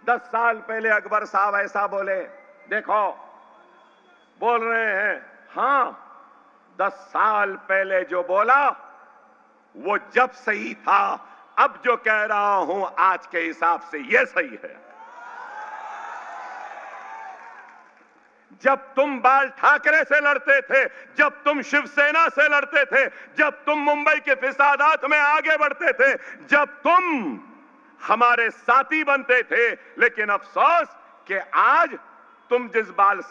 10 साल पहले अकबर साहब ऐसा बोले, देखो बोल रहे हैं। हां, 10 साल पहले जो बोला वो जब सही था, अब जो कह रहा हूं आज के हिसाब से ये सही है। जब तुम बाल ठाकरे से लड़ते थे, जब तुम शिवसेना से लड़ते थे, जब तुम मुंबई के फिसादात में आगे बढ़ते थे, जब तुम हमारे साथी बनते थे, लेकिन अफसोस कि आज तुम जिस बाल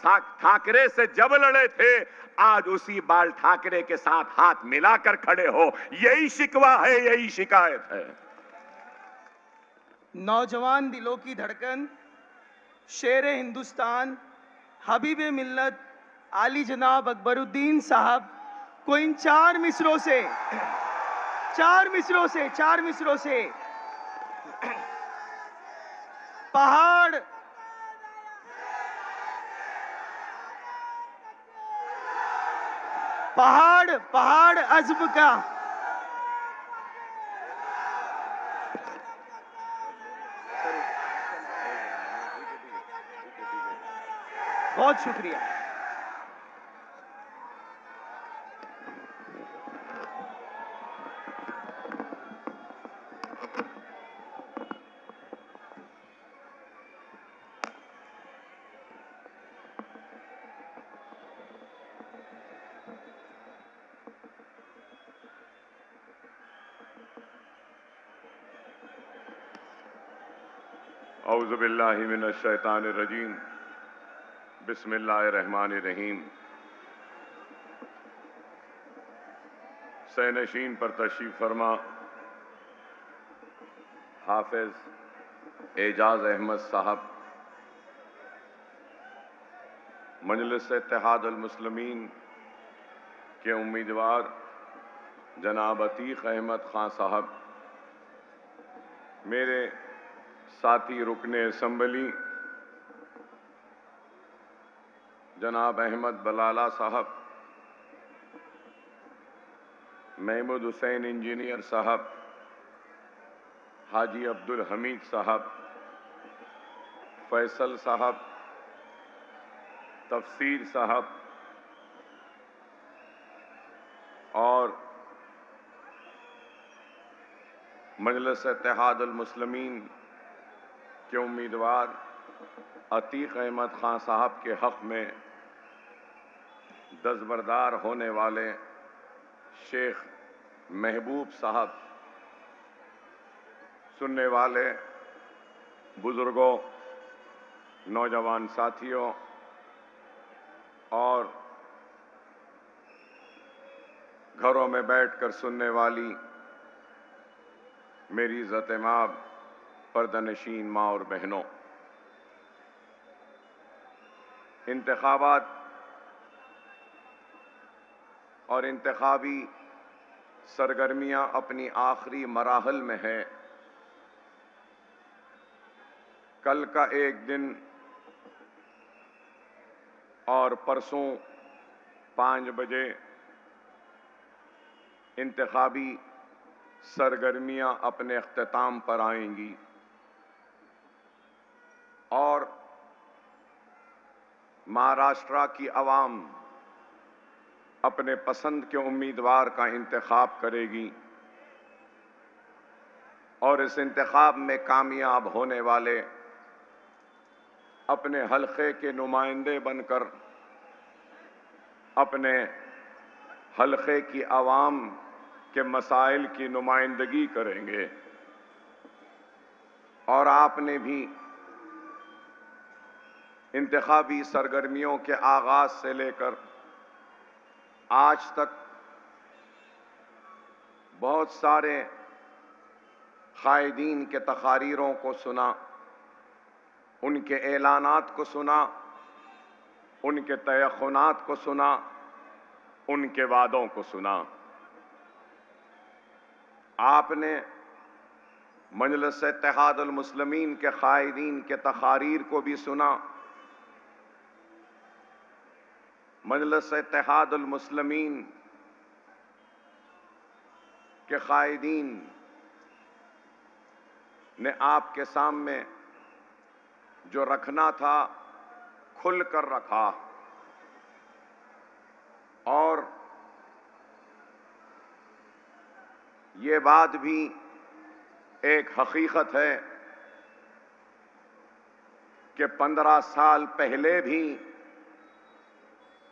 ठाकरे से जब लड़े थे, आज उसी बाल ठाकरे के साथ हाथ मिलाकर खड़े हो। यही शिकवा है, यही शिकायत है। नौजवान दिलों की धड़कन, शेरे हिंदुस्तान, हबीबे मिल्लत आली जनाब अकबरुद्दीन साहब को इन चार मिसरों से पहाड़ पहाड़ पहाड़ अज़्म का बहुत शुक्रिया। औज़ु बिल्लाहि मिनश शैतानिर रजीम, बिस्मिल्लाहिर रहमानिर रहीम। सैनशीन पर तशरीफ फरमा हाफिज एजाज अहमद साहब, मजलिस इत्तेहादुल मुस्लिमीन के उम्मीदवार जनाब अतीक अहमद खान साहब, मेरे साथी रुकने असम्बली जनाब अहमद बलाला साहब, महमूद हुसैन इंजीनियर साहब, हाजी अब्दुल हमीद साहब, फैसल साहब, तफसीर साहब और मजलिस इत्तेहादुल मुस्लिमीन के उम्मीदवार अतीक अहमद खान साहब के हक में दस्तबरदार होने वाले शेख महबूब साहब, सुनने वाले बुजुर्गों, नौजवान साथियों और घरों में बैठकर सुनने वाली मेरी इज़्ज़त माब पर्दानशीन माँ और बहनों, इंतखाबात और इंतखाबी सरगर्मियां अपनी आखिरी मराहल में है। कल का एक दिन और परसों 5 बजे इंतखाबी सरगर्मियां अपने अख्ताम पर आएंगी और महाराष्ट्र की आवाम अपने पसंद के उम्मीदवार का इंतखाब करेगी और इस इंतखाब में कामयाब होने वाले अपने हल्के के नुमाइंदे बनकर अपने हल्के की आवाम के मसाइल की नुमाइंदगी करेंगे। और आपने भी इंतखाबी सरगर्मियों के आगाज से लेकर आज तक बहुत सारे कायदीन के तकारीरों को सुना, उनके ऐलानात को सुना, उनके तयखुनात को सुना, उनके वादों को सुना। आपने मजलिस इत्तेहादुल मुस्लिमीन के कायदीन के तकारीर को भी सुना। मजलिस इत्तेहादुल मुस्लिमीन के कायदीन ने आपके सामने जो रखना था खुल कर रखा, और ये बात भी एक हकीकत है कि 15 साल पहले भी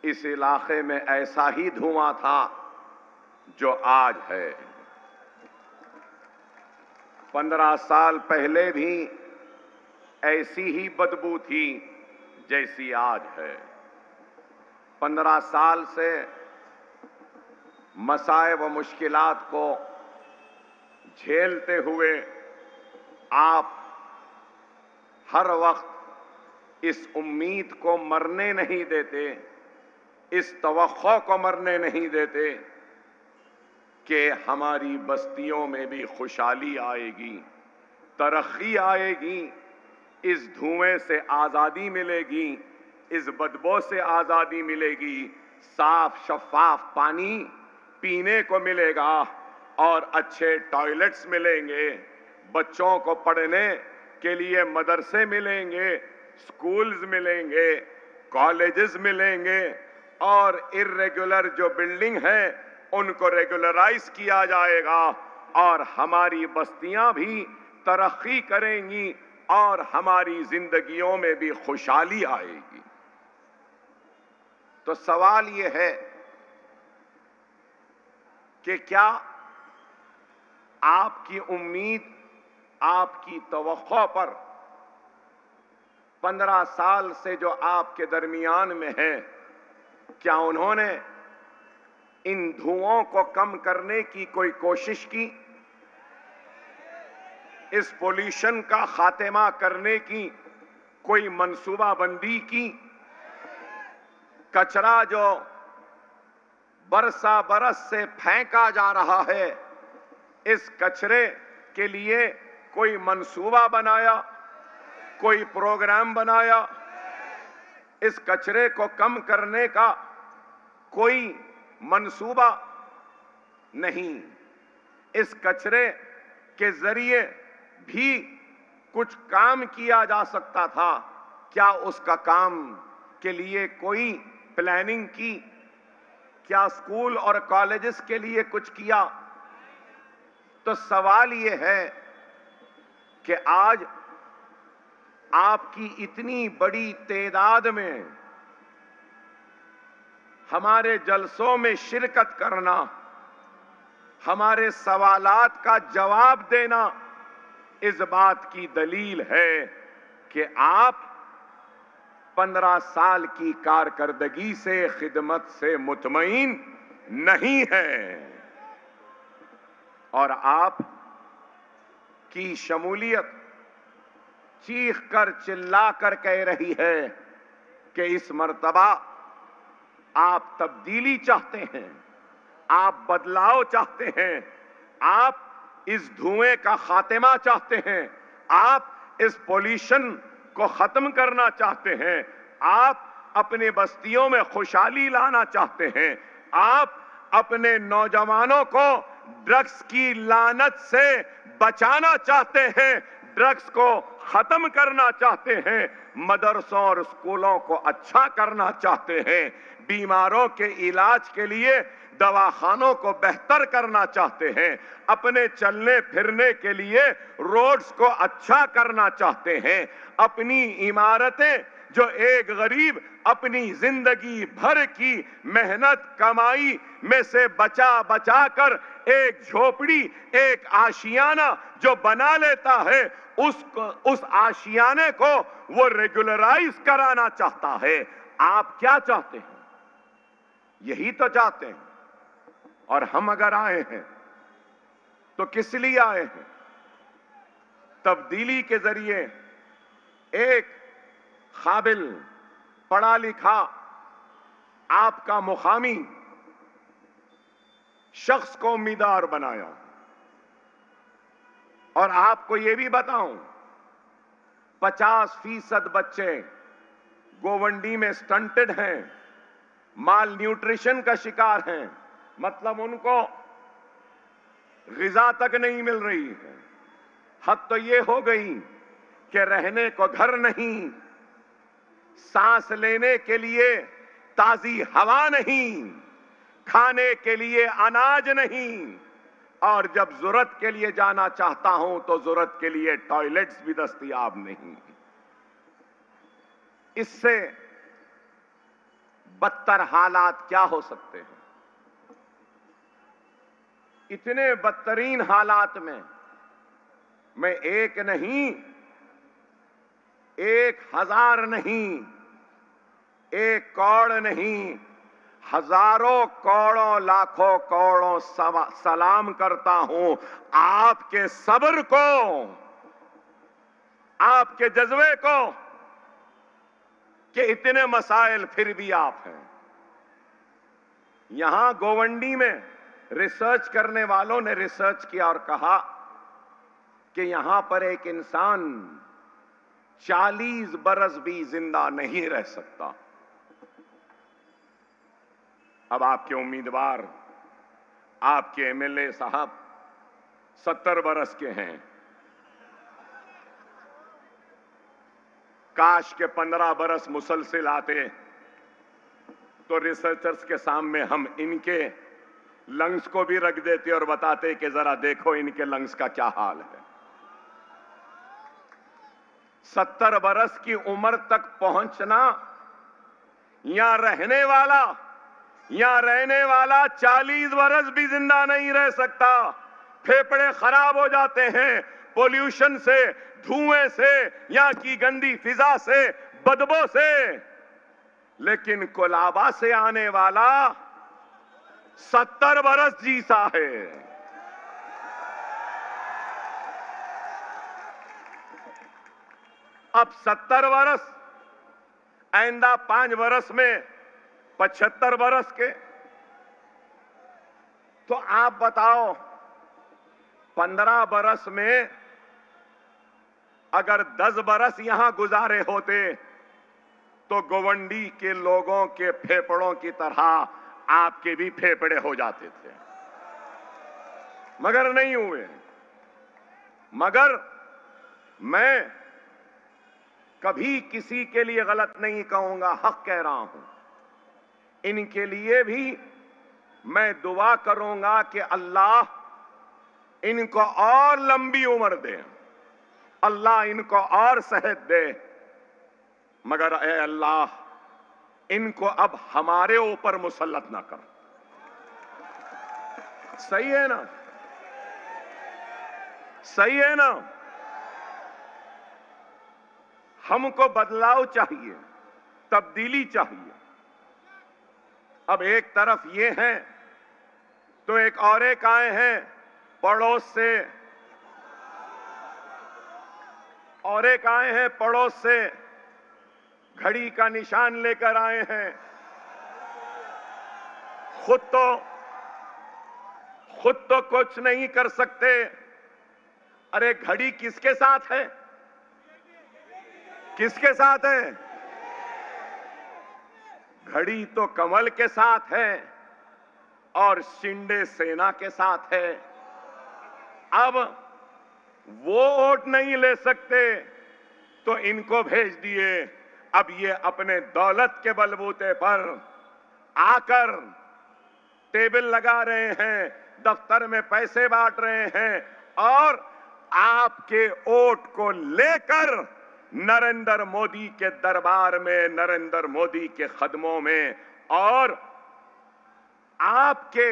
इस इलाके में ऐसा ही धुआं था जो आज है। 15 साल पहले भी ऐसी ही बदबू थी जैसी आज है। 15 साल से मसाइब व मुश्किलात को झेलते हुए आप हर वक्त इस उम्मीद को मरने नहीं देते, इस तवक्को को मरने नहीं देते कि हमारी बस्तियों में भी खुशहाली आएगी, तरक्की आएगी, इस धुएं से आज़ादी मिलेगी, इस बदबू से आज़ादी मिलेगी, साफ शफाफ पानी पीने को मिलेगा और अच्छे टॉयलेट्स मिलेंगे, बच्चों को पढ़ने के लिए मदरसे मिलेंगे, स्कूल्स मिलेंगे, कॉलेजेस मिलेंगे, और इर्रेगुलर जो बिल्डिंग है उनको रेगुलराइज किया जाएगा और हमारी बस्तियां भी तरक्की करेंगी और हमारी जिंदगियों में भी खुशहाली आएगी। तो सवाल ये है कि क्या आपकी उम्मीद, आपकी तवक्को पर 15 साल से जो आपके दरमियान में है, क्या उन्होंने इन धुओं को कम करने की कोई कोशिश की? इस पोल्यूशन का खात्मा करने की कोई मंसूबाबंदी की? कचरा जो बरसा बरस से फेंका जा रहा है, इस कचरे के लिए कोई मंसूबा बनाया, कोई प्रोग्राम बनाया? इस कचरे को कम करने का कोई मंसूबा नहीं। इस कचरे के जरिए भी कुछ काम किया जा सकता था, क्या उसका काम के लिए कोई प्लानिंग की? क्या स्कूल और कॉलेजेस के लिए कुछ किया? तो सवाल यह है कि आज आपकी इतनी बड़ी तादाद में हमारे जलसों में शिरकत करना, हमारे सवालात का जवाब देना, इस बात की दलील है कि आप 15 साल की कारकर्दगी से, खिदमत से मुतमईन नहीं हैं और आप की शमूलियत चीख कर चिल्ला कर कह रही है कि इस मर्तबा आप तब्दीली चाहते हैं, आप बदलाव चाहते हैं, आप इस धुएं का खात्मा चाहते हैं, आप इस पोल्यूशन को खत्म करना चाहते हैं, आप अपने बस्तियों में खुशहाली लाना चाहते हैं, आप अपने नौजवानों को ड्रग्स की लानत से बचाना चाहते हैं, ड्रग्स को खत्म करना चाहते हैं, मदरसों और स्कूलों को अच्छा करना चाहते हैं, बीमारों के इलाज के लिए दवाखानों को बेहतर करना चाहते हैं, अपने चलने फिरने के लिए रोड्स को अच्छा करना चाहते हैं, अपनी इमारतें जो एक गरीब अपनी जिंदगी भर की मेहनत कमाई में से बचा बचा कर एक झोपड़ी, एक आशियाना जो बना लेता है, उस आशियाने को वो रेगुलराइज कराना चाहता है। आप क्या चाहते हैं? यही तो चाहते हैं। और हम अगर आए हैं तो किस लिए आए हैं? तब्दीली के जरिए एक काबिल, पढ़ा लिखा, आपका मुकामी शख्स को उम्मीदवार बनाया। और आपको यह भी बताऊं, 50% बच्चे गोवंडी में स्टंटेड हैं, माल न्यूट्रिशन का शिकार हैं, मतलब उनको ग़िज़ा तक नहीं मिल रही है। हद तो ये हो गई कि रहने को घर नहीं, सांस लेने के लिए ताजी हवा नहीं, खाने के लिए अनाज नहीं, और जब जरूरत के लिए जाना चाहता हूं तो जरूरत के लिए टॉयलेट्स भी दस्तयाब नहीं। इससे बदतर हालात क्या हो सकते हैं? इतने बदतरीन हालात में मैं एक नहीं, 1000 नहीं, 1 करोड़ नहीं, हजारों करोड़ों लाखों करोड़ों सलाम करता हूं आपके सब्र को, आपके जज्बे को, कि इतने मसाइल फिर भी आप हैं। यहां गोवंडी में रिसर्च करने वालों ने रिसर्च किया और कहा कि यहां पर एक इंसान 40 बरस भी जिंदा नहीं रह सकता। अब आपके उम्मीदवार, आपके एमएलए साहब 70 बरस के हैं। काश के 15 बरस मुसलसल आते तो रिसर्चर्स के सामने हम इनके लंग्स को भी रख देते और बताते कि जरा देखो इनके लंग्स का क्या हाल है। 70 बरस की उम्र तक पहुंचना, यहां रहने वाला 40 बरस भी जिंदा नहीं रह सकता। फेफड़े खराब हो जाते हैं पोल्यूशन से, धुएं से, यहां की गंदी फिजा से, बदबू से। लेकिन कोलाबा से आने वाला 70 बरस जीता है। अब 70 बरस, आइंदा 5 बरस में 75 बरस के। तो आप बताओ 15 बरस में अगर 10 बरस यहां गुजारे होते तो गोवंडी के लोगों के फेफड़ों की तरह आपके भी फेफड़े हो जाते थे, मगर नहीं हुए। मगर मैं कभी किसी के लिए गलत नहीं कहूंगा, हक कह रहा हूं। इनके लिए भी मैं दुआ करूंगा कि अल्लाह इनको और लंबी उम्र दे, अल्लाह इनको और सेहत दे। मगर ए अल्लाह इनको अब हमारे ऊपर मुसल्लत ना कर। सही है ना? सही है ना? हमको बदलाव चाहिए, तब्दीली चाहिए। अब एक तरफ ये हैं तो एक और एक आए हैं पड़ोस से, और एक आए हैं पड़ोस से, घड़ी का निशान लेकर आए हैं। खुद तो कुछ नहीं कर सकते। अरे घड़ी किसके साथ है? किसके साथ है? घड़ी तो कमल के साथ है और शिंदे सेना के साथ है। अब वो वोट नहीं ले सकते तो इनको भेज दिए। अब ये अपने दौलत के बलबूते पर आकर टेबल लगा रहे हैं, दफ्तर में पैसे बांट रहे हैं और आपके वोट को लेकर नरेंद्र मोदी के दरबार में, नरेंद्र मोदी के कदमों में और आपके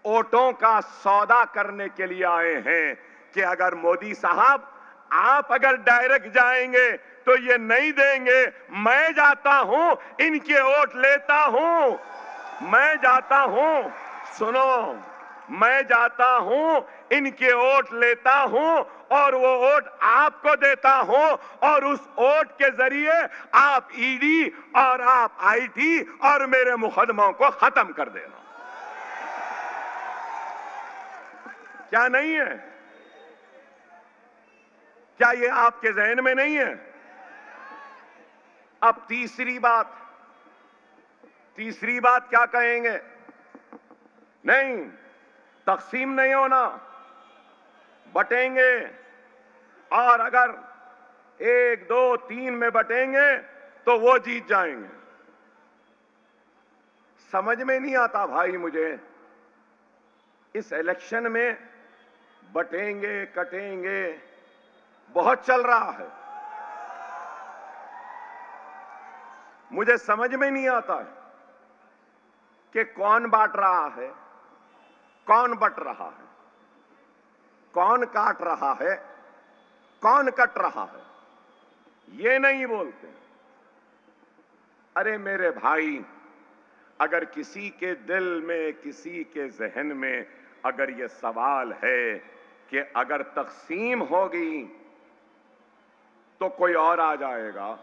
वोटों का सौदा करने के लिए आए हैं कि अगर मोदी साहब आप अगर डायरेक्ट जाएंगे तो ये नहीं देंगे। मैं जाता हूं, इनके वोट लेता हूं। मैं जाता हूं, सुनो, मैं जाता हूं, इनके वोट लेता हूं और वो वोट आपको देता हूं और उस वोट के जरिए आप ईडी और आप आईटी और मेरे मुकदमों को खत्म कर देना। क्या नहीं है? क्या ये आपके जहन में नहीं है? अब तीसरी बात क्या कहेंगे? नहीं, तकसीम नहीं होना, बटेंगे। और अगर 1, 2, 3 में बटेंगे तो वो जीत जाएंगे। समझ में नहीं आता भाई मुझे, इस इलेक्शन में बटेंगे कटेंगे बहुत चल रहा है। मुझे समझ में नहीं आता है कि कौन बांट रहा है, कौन बट रहा है, कौन काट रहा है, कौन कट रहा है, ये नहीं बोलते। अरे मेरे भाई, अगर किसी के दिल में, किसी के जहन में अगर ये सवाल है कि अगर तकसीम होगी तो कोई और आ जाएगा,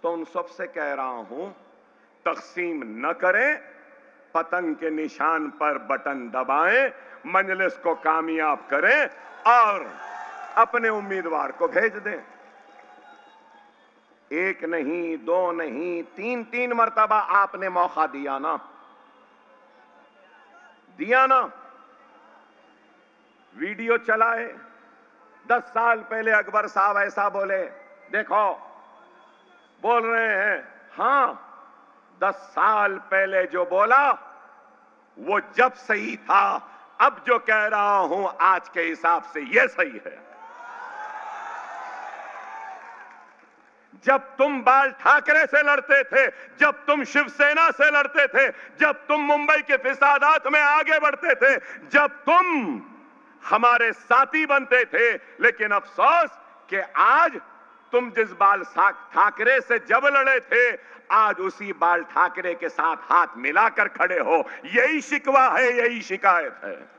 तो उन सबसे कह रहा हूं, तकसीम न करें, पतंग के निशान पर बटन दबाएं, मजलिस को कामयाब करें और अपने उम्मीदवार को भेज दें। 1 नहीं, 2 नहीं, 3 मर्तबा आपने मौका दिया ना, वीडियो चलाए। 10 साल पहले अकबर साहब ऐसा बोले, देखो बोल रहे हैं। हां, 10 साल पहले जो बोला वो जब सही था, अब जो कह रहा हूं आज के हिसाब से ये सही है। जब तुम बाल ठाकरे से लड़ते थे, जब तुम शिवसेना से लड़ते थे, जब तुम मुंबई के फिसादात में आगे बढ़ते थे, जब तुम हमारे साथी बनते थे, लेकिन अफसोस कि आज तुम जिस बाल ठाकरे से जब लड़े थे, आज उसी बाल ठाकरे के साथ हाथ मिलाकर खड़े हो। यही शिकवा है, यही शिकायत है।